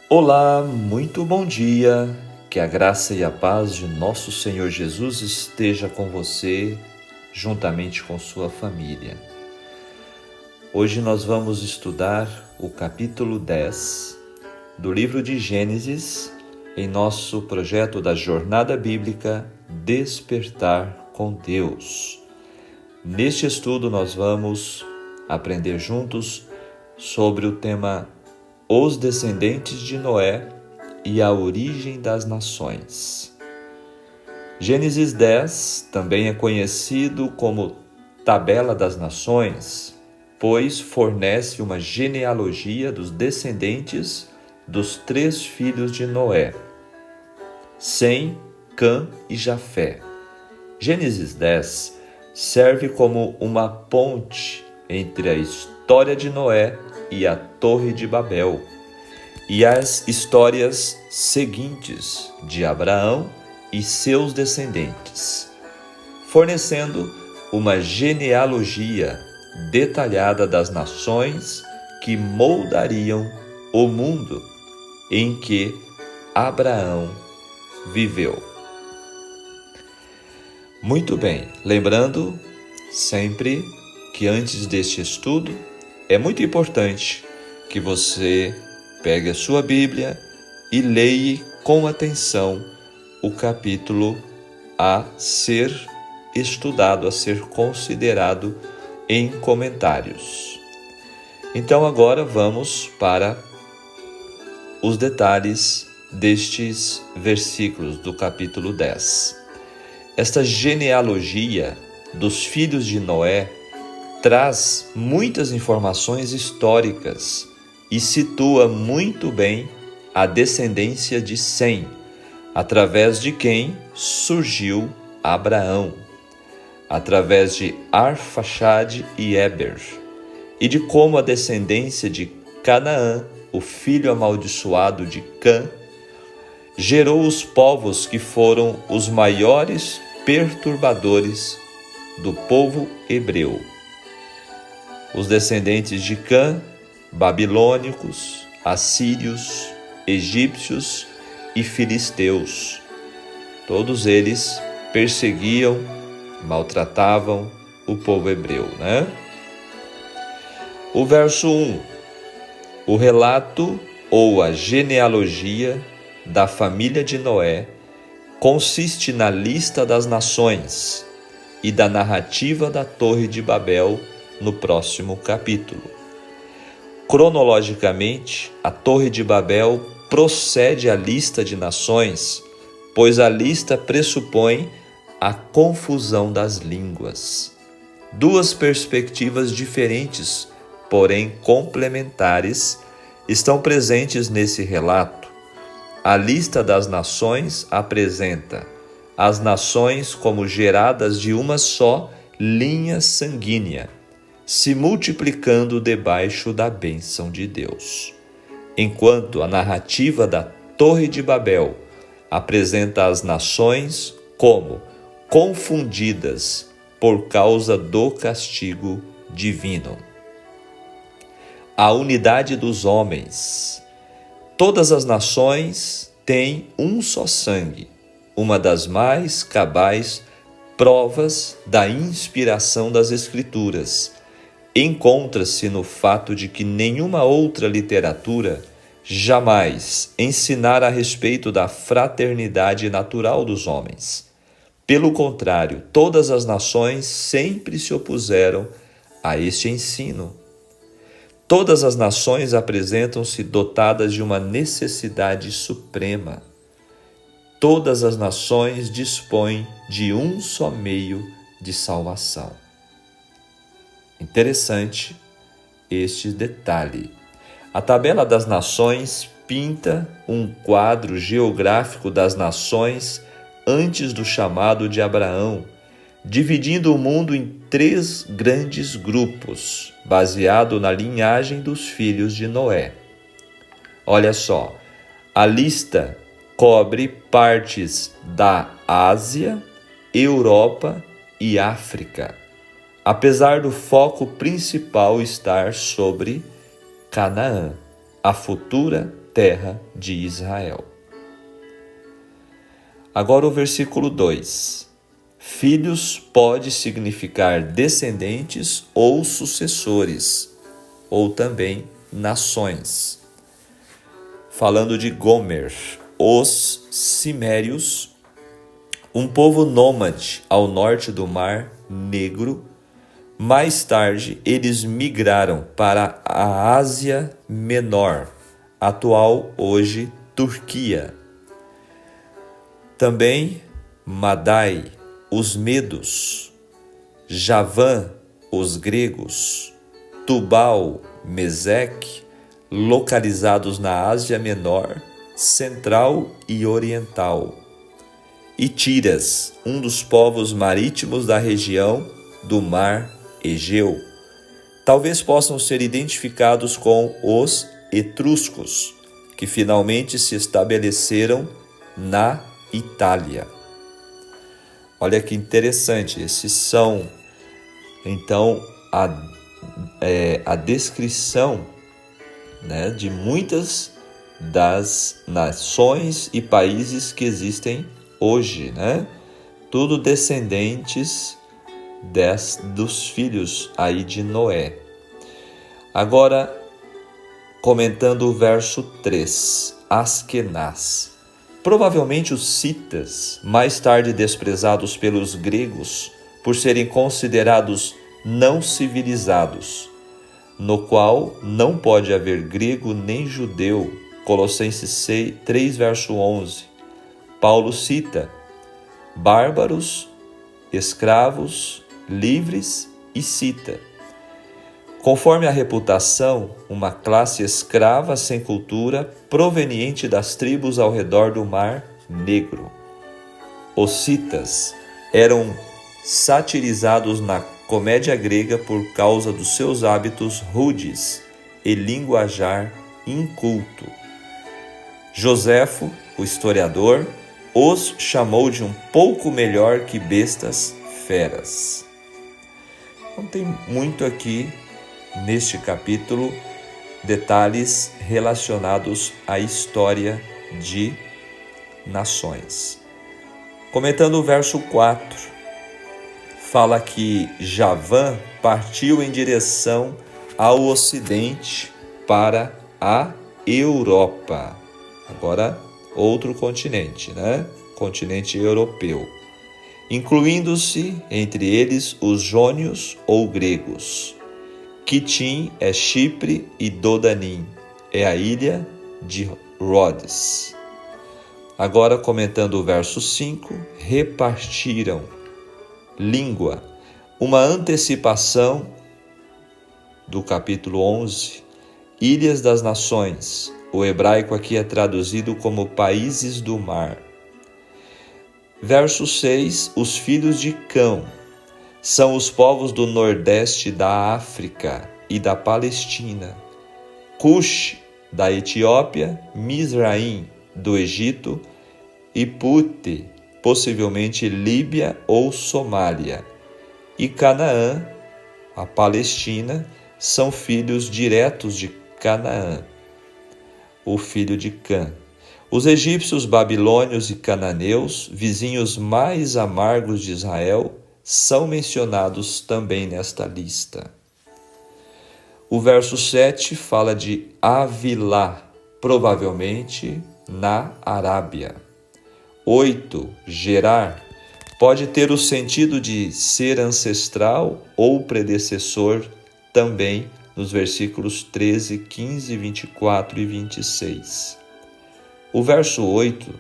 Olá, muito bom dia. Que a graça e a paz de nosso Senhor Jesus esteja com você, juntamente com sua família. Hoje nós vamos estudar o capítulo 10 do livro de Gênesis em nosso projeto da Jornada Bíblica Despertar com Deus. Neste estudo nós vamos aprender juntos sobre o tema Os descendentes de Noé e a origem das nações. Gênesis 10 também é conhecido como Tabela das Nações, pois fornece uma genealogia dos descendentes dos 3 filhos de Noé, Sem, Cã e Jafé. Gênesis 10 serve como uma ponte entre a história de Noé e a Torre de Babel, e as histórias seguintes de Abraão e seus descendentes, fornecendo uma genealogia detalhada das nações que moldariam o mundo em que Abraão viveu. Muito bem, lembrando sempre que antes deste estudo é muito importante que você pegue a sua Bíblia e leia com atenção o capítulo a ser estudado, a ser considerado em comentários. Então agora vamos para os detalhes destes versículos do capítulo 10. Esta genealogia dos filhos de Noé traz muitas informações históricas e situa muito bem a descendência de Sem, através de quem surgiu Abraão, através de Arfaxade e Éber, e de como a descendência de Canaã, o filho amaldiçoado de Cã, gerou os povos que foram os maiores perturbadores do povo hebreu. Os descendentes de Cã, babilônicos, assírios, egípcios e filisteus. Todos eles perseguiam, maltratavam o povo hebreu, O verso 1, o relato ou a genealogia da família de Noé consiste na lista das nações e da narrativa da Torre de Babel no próximo capítulo. Cronologicamente, a Torre de Babel procede à lista de nações, pois a lista pressupõe a confusão das línguas. Duas perspectivas diferentes, porém complementares, estão presentes nesse relato. A lista das nações apresenta as nações como geradas de uma só linha sanguínea, se multiplicando debaixo da bênção de Deus. Enquanto a narrativa da Torre de Babel apresenta as nações como confundidas por causa do castigo divino. A unidade dos homens. Todas as nações têm um só sangue, uma das mais cabais provas da inspiração das Escrituras. Encontra-se no fato de que nenhuma outra literatura jamais ensinara a respeito da fraternidade natural dos homens. Pelo contrário, todas as nações sempre se opuseram a este ensino. Todas as nações apresentam-se dotadas de uma necessidade suprema. Todas as nações dispõem de um só meio de salvação. Interessante este detalhe. A tabela das nações pinta um quadro geográfico das nações antes do chamado de Abraão, dividindo o mundo em 3 grandes grupos, baseado na linhagem dos filhos de Noé. Olha só, a lista cobre partes da Ásia, Europa e África, apesar do foco principal estar sobre Canaã, a futura terra de Israel. Agora o versículo 2. Filhos pode significar descendentes ou sucessores, ou também nações. Falando de Gomer, os cimérios, um povo nômade ao norte do Mar Negro. Mais tarde, eles migraram para a Ásia Menor, atual hoje Turquia. Também Madai, os medos, Javã, os gregos, Tubal, Meseque, localizados na Ásia Menor, Central e Oriental. E Tiras, um dos povos marítimos da região do Mar Egeu. Talvez possam ser identificados com os etruscos, que finalmente se estabeleceram na Itália. Olha que interessante, esses são, então, a descrição, né, de muitas das nações e países que existem hoje, né? Tudo descendentes dos filhos aí de Noé. Agora, comentando o verso 3, Askenaz. Provavelmente os citas, mais tarde desprezados pelos gregos por serem considerados não civilizados, no qual não pode haver grego nem judeu. Colossenses 3, verso 11. Paulo cita bárbaros, escravos, livres e cita. Conforme a reputação, uma classe escrava sem cultura proveniente das tribos ao redor do Mar Negro. Os citas eram satirizados na comédia grega por causa dos seus hábitos rudes e linguajar inculto. Joséfo, o historiador, os chamou de um pouco melhor que bestas feras. Não tem muito aqui neste capítulo detalhes relacionados à história de nações. Comentando o verso 4, fala que Javã partiu em direção ao ocidente para a Europa. Agora, outro continente, né? Continente europeu. Incluindo-se entre eles os jônios ou gregos. Quitim é Chipre e Dodanim é a ilha de Rhodes. Agora, comentando o verso 5, repartiram. Língua, uma antecipação do capítulo 11, Ilhas das Nações. O hebraico aqui é traduzido como países do mar. Verso 6, os filhos de Cão. São os povos do nordeste da África e da Palestina. Cush, da Etiópia, Mizraim, do Egito, e Pute, possivelmente Líbia ou Somália. E Canaã, a Palestina, são filhos diretos de Canaã, o filho de Cã. Os egípcios, babilônios e cananeus, vizinhos mais amargos de Israel, são mencionados também nesta lista. O verso 7 fala de Avilá, provavelmente na Arábia. 8. Gerar pode ter o sentido de ser ancestral ou predecessor, também nos versículos 13, 15, 24 e 26. O verso 8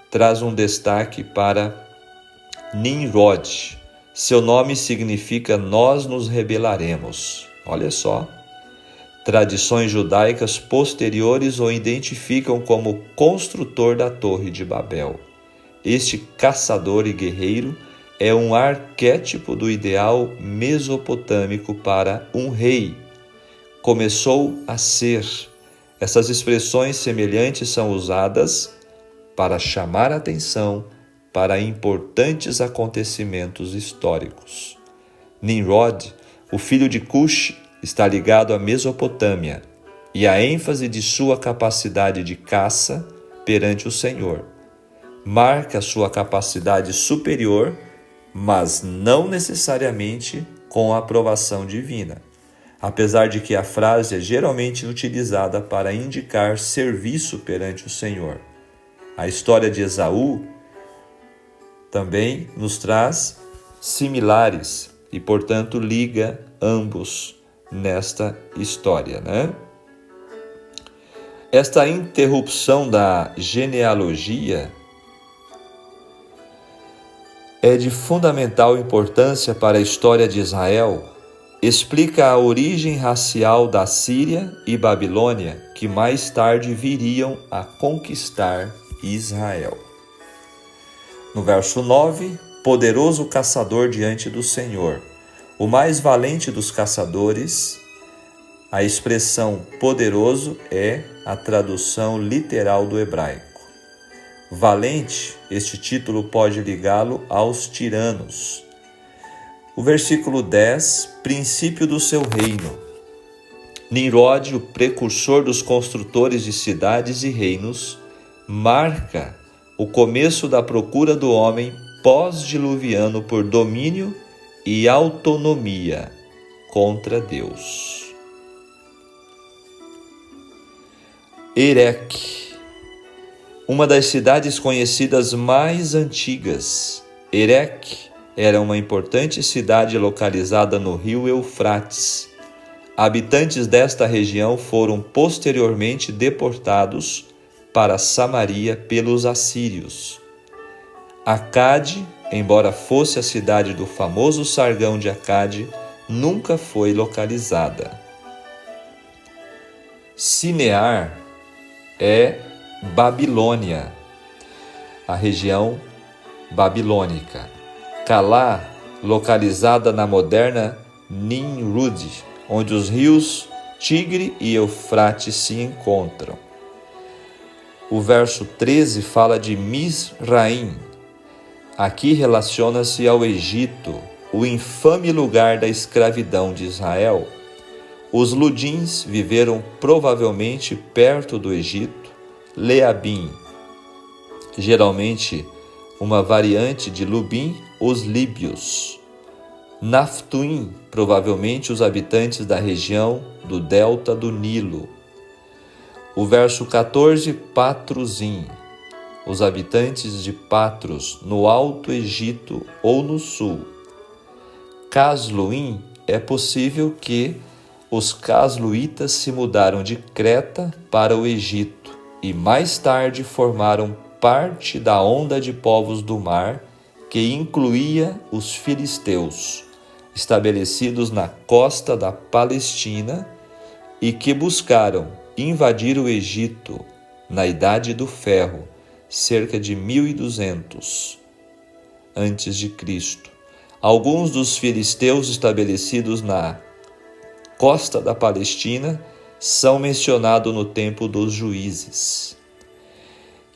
traz um destaque para Nimrod. Seu nome significa nós nos rebelaremos. Olha só. Tradições judaicas posteriores o identificam como construtor da Torre de Babel. Este caçador e guerreiro é um arquétipo do ideal mesopotâmico para um rei. Começou a ser. Essas expressões semelhantes são usadas para chamar a atenção para importantes acontecimentos históricos. Nimrod, o filho de Cush, está ligado à Mesopotâmia. e a ênfase de sua capacidade de caça perante o Senhor. Marca sua capacidade superior, mas não necessariamente com a aprovação divina, apesar de que a frase é geralmente utilizada para indicar serviço perante o Senhor. A história de Esaú também nos traz similares e, portanto, liga ambos nesta história, né? Esta interrupção da genealogia é de fundamental importância para a história de Israel. Explica a origem racial da Síria e Babilônia, que mais tarde viriam a conquistar Israel. No verso 9, poderoso caçador diante do Senhor. O mais valente dos caçadores. A expressão poderoso é a tradução literal do hebraico. Valente, este título pode ligá-lo aos tiranos. O versículo 10, princípio do seu reino. Nimrod, o precursor dos construtores de cidades e reinos, marca o começo da procura do homem pós-diluviano por domínio e autonomia contra Deus. Erech, uma das cidades conhecidas mais antigas. Erech era uma importante cidade localizada no rio Eufrates. Habitantes desta região foram posteriormente deportados para Samaria pelos assírios. Acade, embora fosse a cidade do famoso Sargão de Acade, nunca foi localizada. Sinear é Babilônia, a região babilônica. Calá, localizada na moderna Nimrud, onde os rios Tigre e Eufrates se encontram. O verso 13 fala de Misraim. Aqui relaciona-se ao Egito, o infame lugar da escravidão de Israel. Os Ludins viveram provavelmente perto do Egito. Leabim, geralmente uma variante de Lubim, os líbios. Naftuim, provavelmente os habitantes da região do delta do Nilo. O verso 14, Patruzim, os habitantes de Patros, no Alto Egito ou no Sul. Casluim, é possível que os casluítas se mudaram de Creta para o Egito e mais tarde formaram parte da onda de povos do mar que incluía os filisteus, estabelecidos na costa da Palestina e que buscaram invadir o Egito na Idade do Ferro, cerca de 1200 a.C. Alguns dos filisteus estabelecidos na costa da Palestina são mencionados no tempo dos Juízes.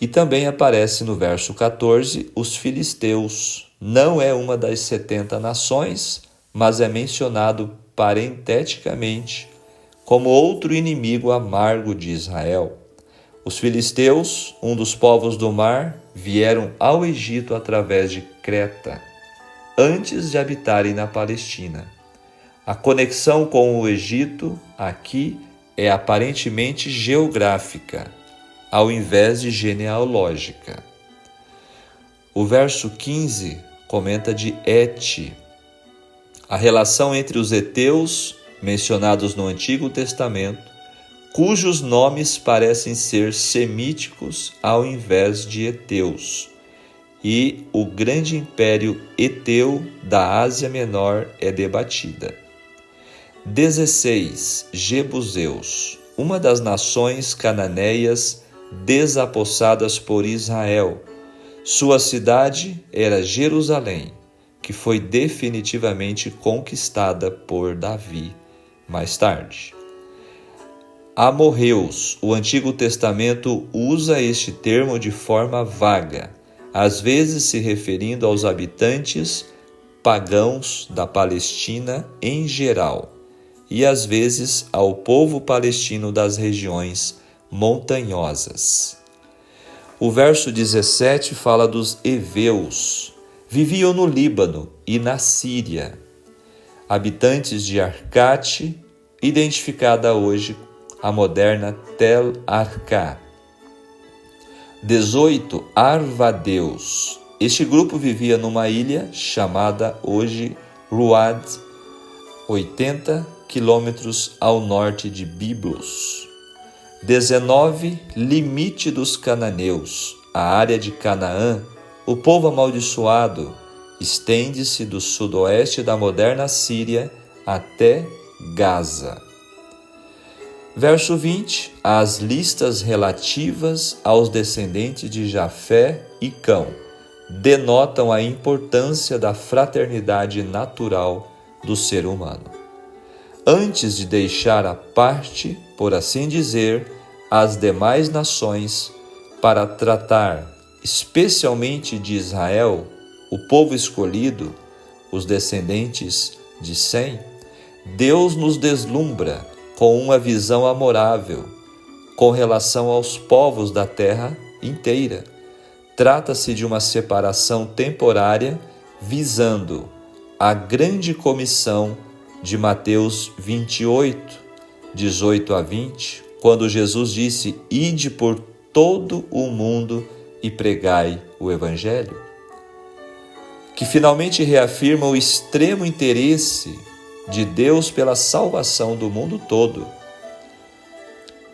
E também aparece no verso 14 os filisteus. Não é uma das 70 nações, mas é mencionado parenteticamente como outro inimigo amargo de Israel. Os filisteus, um dos povos do mar, vieram ao Egito através de Creta, antes de habitarem na Palestina. A conexão com o Egito aqui é aparentemente geográfica, ao invés de genealógica. O verso 15 comenta de Et, a relação entre os heteus, mencionados no Antigo Testamento, cujos nomes parecem ser semíticos ao invés de heteus, e o grande império heteu da Ásia Menor é debatida. 16. Jebuseus, uma das nações cananeias desapossadas por Israel. Sua cidade era Jerusalém, que foi definitivamente conquistada por Davi mais tarde. Amorreus, o Antigo Testamento usa este termo de forma vaga, às vezes se referindo aos habitantes pagãos da Palestina em geral, e às vezes ao povo palestino das regiões montanhosas. O verso 17 fala dos heveus. Viviam no Líbano e na Síria. Habitantes de Arcate, identificada hoje a moderna Tel Arca. 18. Arvadeus. Este grupo vivia numa ilha chamada hoje Ruad, 80 quilômetros ao norte de Biblos. 19. Limite dos cananeus. A área de Canaã, o povo amaldiçoado, estende-se do sudoeste da moderna Síria até Gaza. Verso 20. As listas relativas aos descendentes de Jafé e Cão denotam a importância da fraternidade natural do ser humano. Antes de deixar à parte, por assim dizer, as demais nações, para tratar especialmente de Israel, o povo escolhido, os descendentes de Sem, Deus nos deslumbra com uma visão amorável com relação aos povos da terra inteira. Trata-se de uma separação temporária visando a grande comissão de Mateus 28, 18 a 20, quando Jesus disse: "Ide por todo o mundo e pregai o Evangelho", que finalmente reafirma o extremo interesse de Deus pela salvação do mundo todo.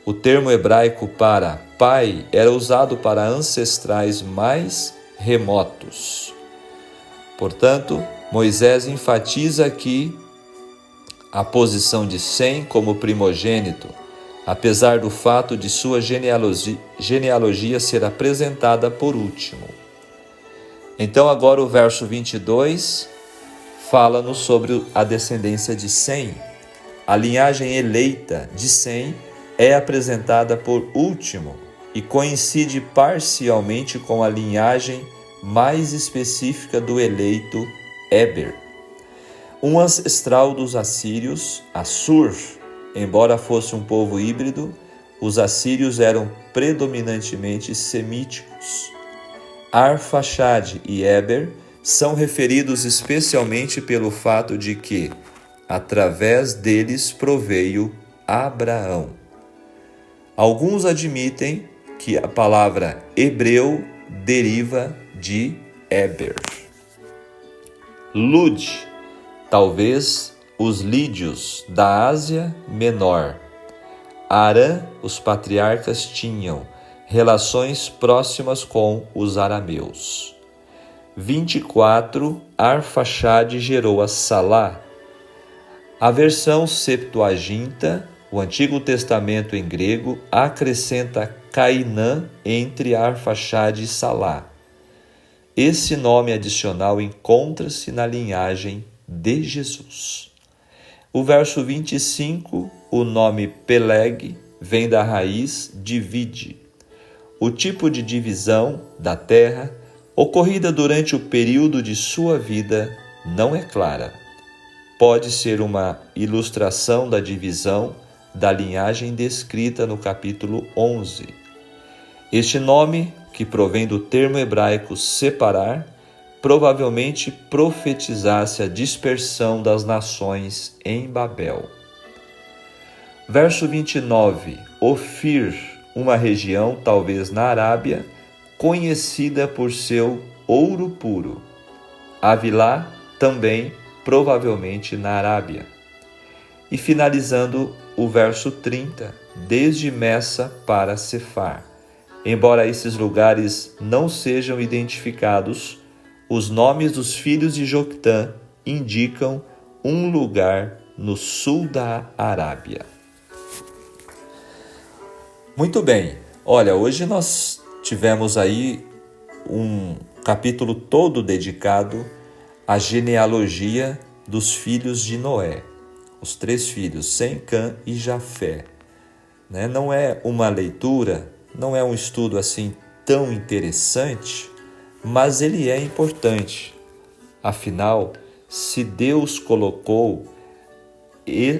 O termo hebraico para pai era usado para ancestrais mais remotos. Portanto, Moisés enfatiza aqui a posição de Sem como primogênito, apesar do fato de sua genealogia ser apresentada por último. Então agora o verso 22 fala-nos sobre a descendência de Sem. A linhagem eleita de Sem é apresentada por último e coincide parcialmente com a linhagem mais específica do eleito Éber. Um ancestral dos assírios, Assur, embora fosse um povo híbrido, os assírios eram predominantemente semíticos. Arfaxade e Éber são referidos especialmente pelo fato de que, através deles, proveio Abraão. Alguns admitem que a palavra hebreu deriva de Éber. Lud, talvez os lídios da Ásia Menor. Arã, os patriarcas tinham relações próximas com os arameus. 24. Arfaxade gerou a Salá. A versão Septuaginta, o Antigo Testamento em grego, acrescenta Cainã entre Arfaxade e Salá. Esse nome adicional encontra-se na linhagem de Jesus. O verso 25, o nome Peleg, vem da raiz divide. O tipo de divisão da terra, ocorrida durante o período de sua vida, não é clara. Pode ser uma ilustração da divisão da linhagem descrita no capítulo 11. Este nome, que provém do termo hebraico separar, provavelmente profetizasse a dispersão das nações em Babel. Verso 29. Ofir, uma região, talvez na Arábia, conhecida por seu ouro puro. Havilá, também, provavelmente na Arábia. E finalizando o verso 30, desde Messa para Cefar. Embora esses lugares não sejam identificados, os nomes dos filhos de Joctã indicam um lugar no sul da Arábia. Muito bem, olha, hoje nós tivemos aí um capítulo todo dedicado à genealogia dos filhos de Noé, os 3 filhos, Sem, Cã e Jafé. Não é uma leitura, não é um estudo assim tão interessante, mas ele é importante. Afinal, se Deus colocou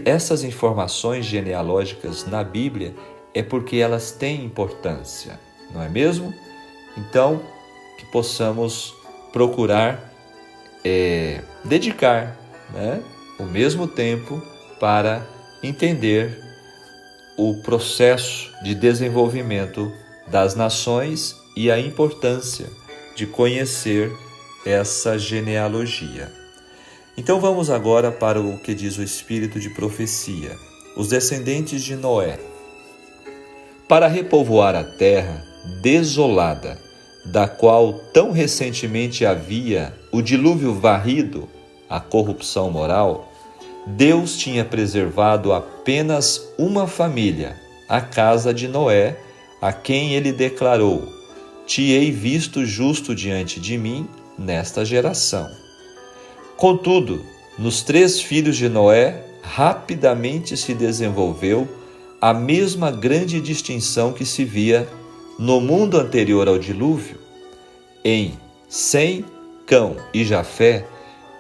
essas informações genealógicas na Bíblia é porque elas têm importância, não é mesmo? Então, que possamos procurar dedicar, né, o mesmo tempo para entender o processo de desenvolvimento das nações e a importância de conhecer essa genealogia. Então vamos agora para o que diz o Espírito de profecia. Os descendentes de Noé. Para repovoar a terra desolada, da qual tão recentemente havia o dilúvio varrido, a corrupção moral, Deus tinha preservado apenas uma família, a casa de Noé, a quem ele declarou: Te-ei visto justo diante de mim nesta geração. Contudo, nos 3 filhos de Noé, rapidamente se desenvolveu a mesma grande distinção que se via no mundo anterior ao dilúvio. Em Sem, Cão e Jafé,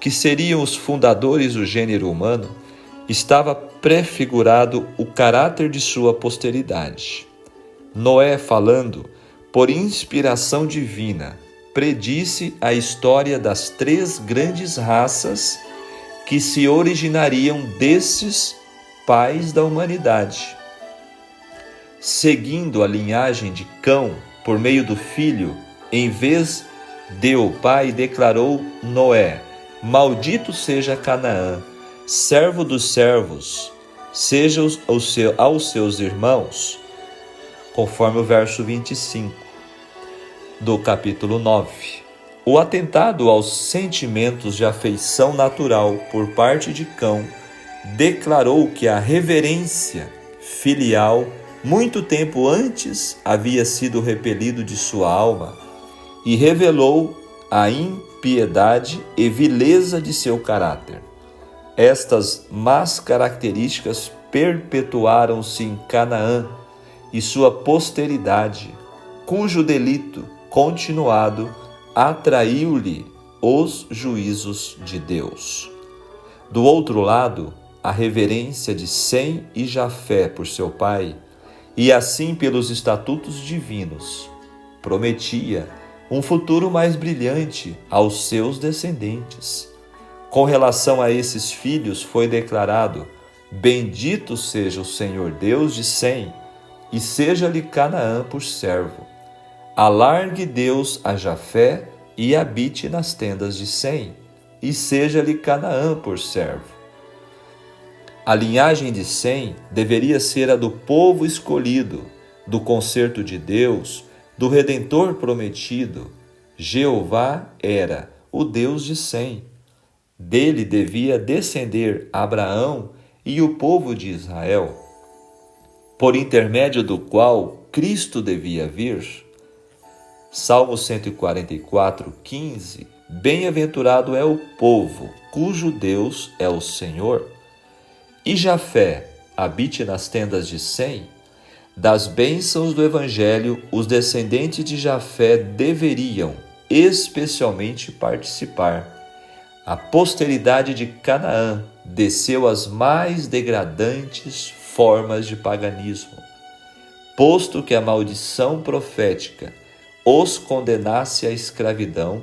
que seriam os fundadores do gênero humano, estava prefigurado o caráter de sua posteridade. Noé, falando por inspiração divina, predisse a história das 3 grandes raças que se originariam desses pais da humanidade. Seguindo a linhagem de Cão por meio do filho, em vez de o pai, declarou Noé: Maldito seja Canaã, servo dos servos, seja aos seus irmãos, conforme o verso 25 do capítulo 9. O atentado aos sentimentos de afeição natural por parte de Cão declarou que a reverência filial muito tempo antes havia sido repelido de sua alma e revelou a impiedade e vileza de seu caráter. Estas más características perpetuaram-se em Canaã e sua posteridade, cujo delito continuado atraiu-lhe os juízos de Deus. Do outro lado, a reverência de Sem e Jafé por seu pai, e assim pelos estatutos divinos, prometia um futuro mais brilhante aos seus descendentes. Com relação a esses filhos foi declarado: Bendito seja o Senhor Deus de Sem, e seja-lhe Canaã por servo. Alargue Deus a Jafé e habite nas tendas de Sem, e seja-lhe Canaã por servo. A linhagem de Sem deveria ser a do povo escolhido, do concerto de Deus, do Redentor prometido. Jeová era o Deus de Sem. Dele devia descender Abraão e o povo de Israel, por intermédio do qual Cristo devia vir. Salmo 144, 15. Bem-aventurado é o povo, cujo Deus é o Senhor. E Jafé habite nas tendas de Sem. Das bênçãos do Evangelho, os descendentes de Jafé deveriam especialmente participar. A posteridade de Canaã desceu às mais degradantes formas de paganismo. Posto que a maldição profética os condenasse à escravidão,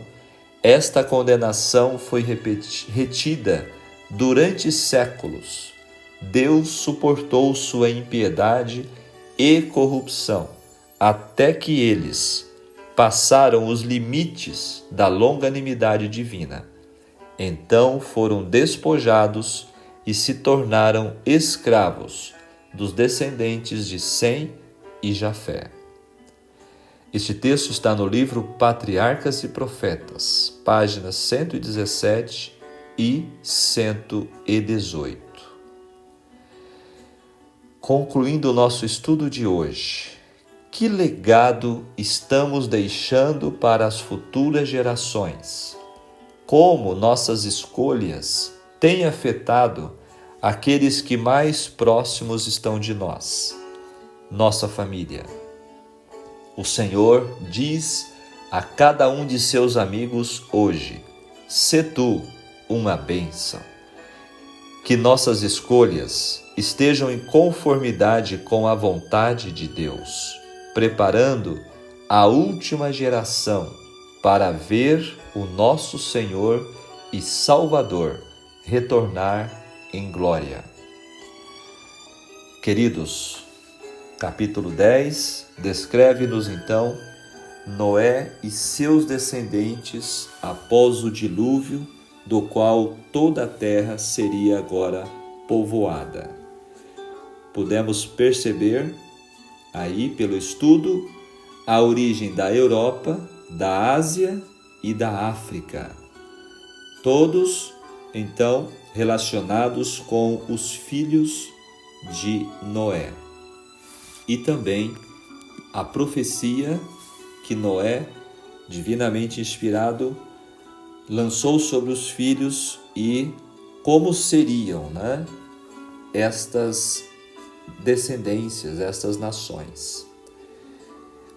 esta condenação foi retida durante séculos. Deus suportou sua impiedade e corrupção, até que eles passaram os limites da longanimidade divina. Então foram despojados e se tornaram escravos dos descendentes de Sem e Jafé. Este texto está no livro Patriarcas e Profetas, páginas 117 e 118. Concluindo o nosso estudo de hoje, que legado estamos deixando para as futuras gerações? Como nossas escolhas têm afetado aqueles que mais próximos estão de nós, nossa família? O Senhor diz a cada um de seus amigos hoje: sê tu uma bênção. que nossas escolhas estejam em conformidade com a vontade de Deus, preparando a última geração para ver o nosso Senhor e Salvador retornar em glória. Queridos, capítulo 10 descreve-nos então Noé e seus descendentes após o dilúvio, do qual toda a terra seria agora povoada. Pudemos perceber aí pelo estudo a origem da Europa, da Ásia e da África. Todos, então, relacionados com os filhos de Noé. E também a profecia que Noé, divinamente inspirado, lançou sobre os filhos e como seriam, estas descendências, estas nações.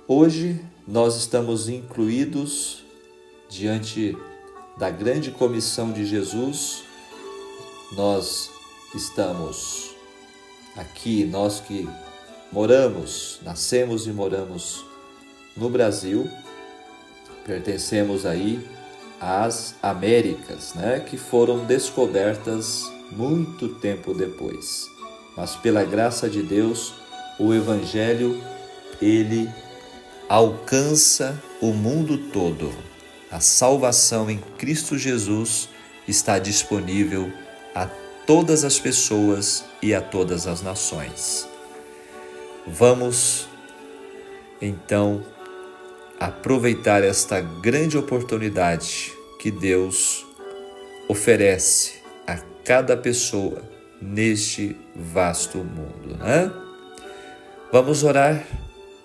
Hoje nós estamos incluídos diante da grande comissão de Jesus. Nós estamos aqui, nós que nascemos e moramos no Brasil, pertencemos aí às Américas, que foram descobertas muito tempo depois. Mas pela graça de Deus, o Evangelho, ele alcança o mundo todo. A salvação em Cristo Jesus está disponível a todas as pessoas e a todas as nações. Vamos, então, aproveitar esta grande oportunidade que Deus oferece a cada pessoa neste vasto mundo, Vamos orar.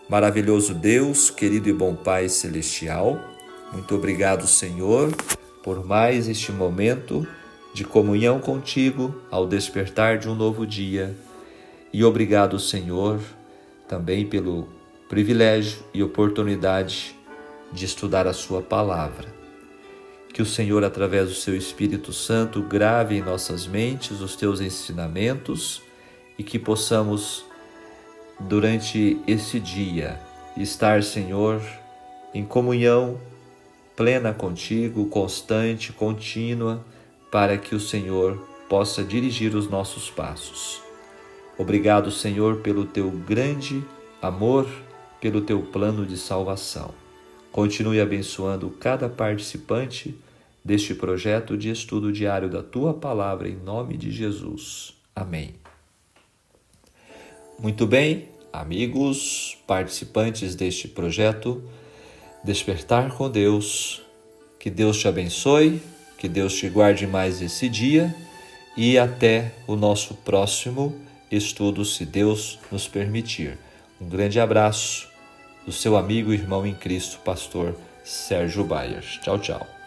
Maravilhoso Deus, querido e bom Pai Celestial, muito obrigado, Senhor, por mais este momento de comunhão contigo ao despertar de um novo dia. E obrigado, Senhor, também pelo privilégio e oportunidade de estudar a sua palavra. Que o Senhor, através do seu Espírito Santo, grave em nossas mentes os teus ensinamentos e que possamos, durante esse dia, estar, Senhor, em comunhão plena contigo, constante, contínua, para que o Senhor possa dirigir os nossos passos. Obrigado, Senhor, pelo teu grande amor, pelo teu plano de salvação. Continue abençoando cada participante deste projeto de estudo diário da tua palavra, em nome de Jesus. Amém. Muito bem, amigos, participantes deste projeto Despertar com Deus, que Deus te abençoe, que Deus te guarde mais esse dia e até o nosso próximo estudo, se Deus nos permitir. Um grande abraço do seu amigo e irmão em Cristo, pastor Sérgio Bayer. Tchau, tchau.